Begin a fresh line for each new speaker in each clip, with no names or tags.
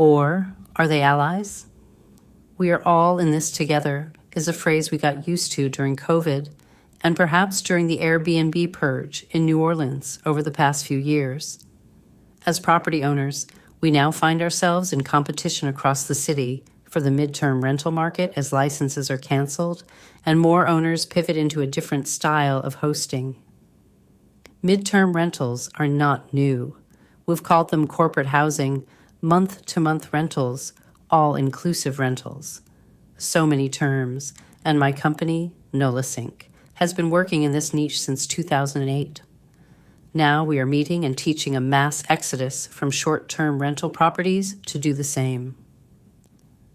Or are they allies? "We are all in this together" is a phrase we got used to during COVID and perhaps during the Airbnb purge in New Orleans over the past few years. As property owners, we now find ourselves in competition across the city for the midterm rental market as licenses are canceled and more owners pivot into a different style of hosting. Midterm rentals are not new. We've called them corporate housing, month-to-month rentals, all-inclusive rentals. So many terms, and my company, NOLA has been working in this niche since 2008. Now we are meeting and teaching a mass exodus from short-term rental properties to do the same.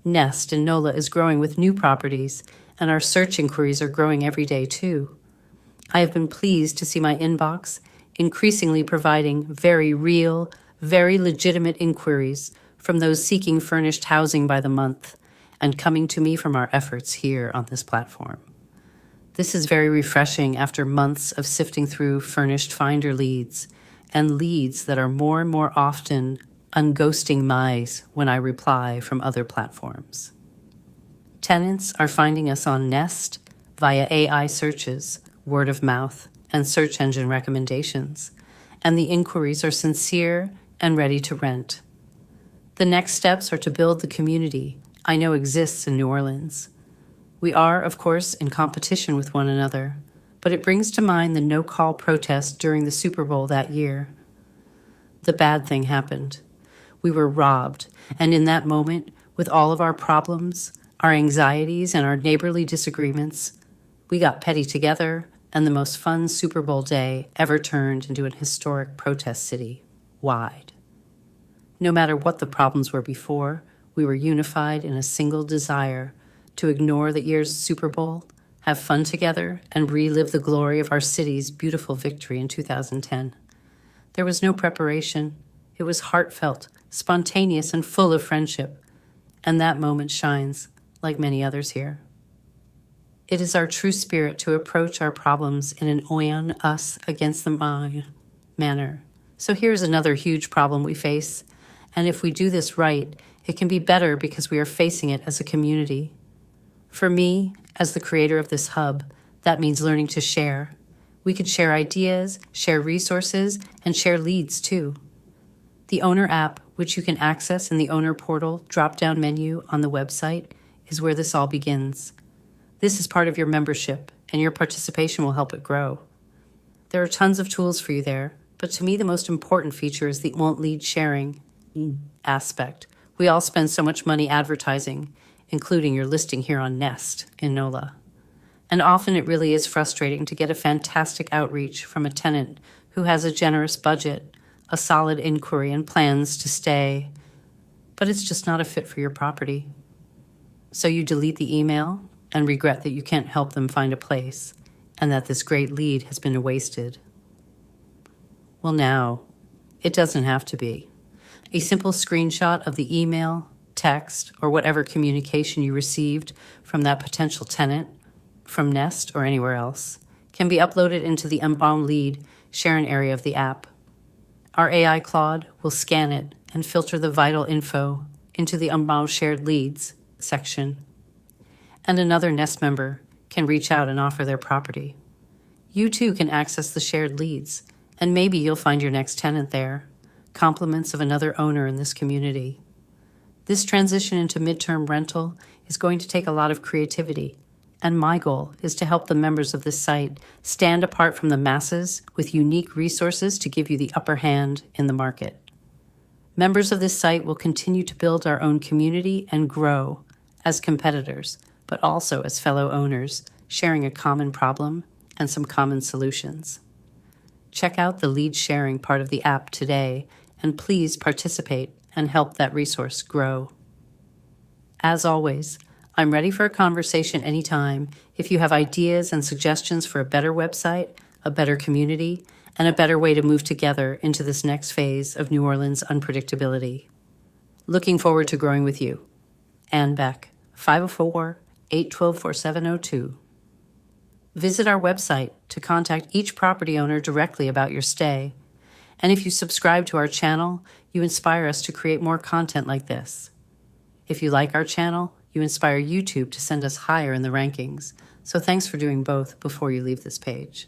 NESTinNOLA is growing with new properties, and our search inquiries are growing every day too. I have been pleased to see my inbox increasingly providing very real, very legitimate inquiries from those seeking furnished housing by the month and coming to me from our efforts here on this platform. This is very refreshing after months of sifting through furnished finder leads and leads that are more and more often unghosting mice when I reply from other platforms. Tenants are finding us on Nest via AI searches, word of mouth, and search engine recommendations, and the inquiries are sincere and ready to rent. The next steps are to build the community I know exists in New Orleans. We are, of course, in competition with one another, but it brings to mind the no-call protest during the Super Bowl that year. The bad thing happened. We were robbed, and in that moment, with all of our problems, our anxieties, and our neighborly disagreements, we got petty together, and the most fun Super Bowl day ever turned into an historic protest city, wide. No matter what the problems were before, we were unified in a single desire to ignore the year's Super Bowl, have fun together, and relive the glory of our city's beautiful victory in 2010. There was no preparation. It was heartfelt, spontaneous, and full of friendship. And that moment shines, like many others here. It is our true spirit to approach our problems in an on us against the mine manner. So here's another huge problem we face. And if we do this right, it can be better because we are facing it as a community. For me, as the creator of this hub, that means learning to share. We can share ideas, share resources, and share leads too. The owner app, which you can access in the owner portal drop-down menu on the website, is where this all begins. This is part of your membership, and your participation will help it grow. There are tons of tools for you there, but to me the most important feature is the lead sharing aspect. We all spend so much money advertising, including your listing here on Nest in NOLA. And often it really is frustrating to get a fantastic outreach from a tenant who has a generous budget, a solid inquiry, and plans to stay, but it's just not a fit for your property. So you delete the email and regret that you can't help them find a place and that this great lead has been wasted. Well, now, it doesn't have to be. A simple screenshot of the email, text, or whatever communication you received from that potential tenant, from Nest or anywhere else, can be uploaded into the Unbound lead sharing area of the app. Our AI Claude will scan it and filter the vital info into the Unbound shared leads section. And another Nest member can reach out and offer their property. You too can access the shared leads, and maybe you'll find your next tenant there, compliments of another owner in this community. This transition into midterm rental is going to take a lot of creativity, and my goal is to help the members of this site stand apart from the masses with unique resources to give you the upper hand in the market. Members of this site will continue to build our own community and grow as competitors, but also as fellow owners, sharing a common problem and some common solutions. Check out the lead sharing part of the app today, and please participate and help that resource grow. As always, I'm ready for a conversation anytime if you have ideas and suggestions for a better website, a better community, and a better way to move together into this next phase of New Orleans unpredictability. Looking forward to growing with you. Ann Beck, 504-812-4702. Visit our website to contact each property owner directly about your stay. And if you subscribe to our channel, you inspire us to create more content like this. If you like our channel, you inspire YouTube to send us higher in the rankings. So thanks for doing both before you leave this page.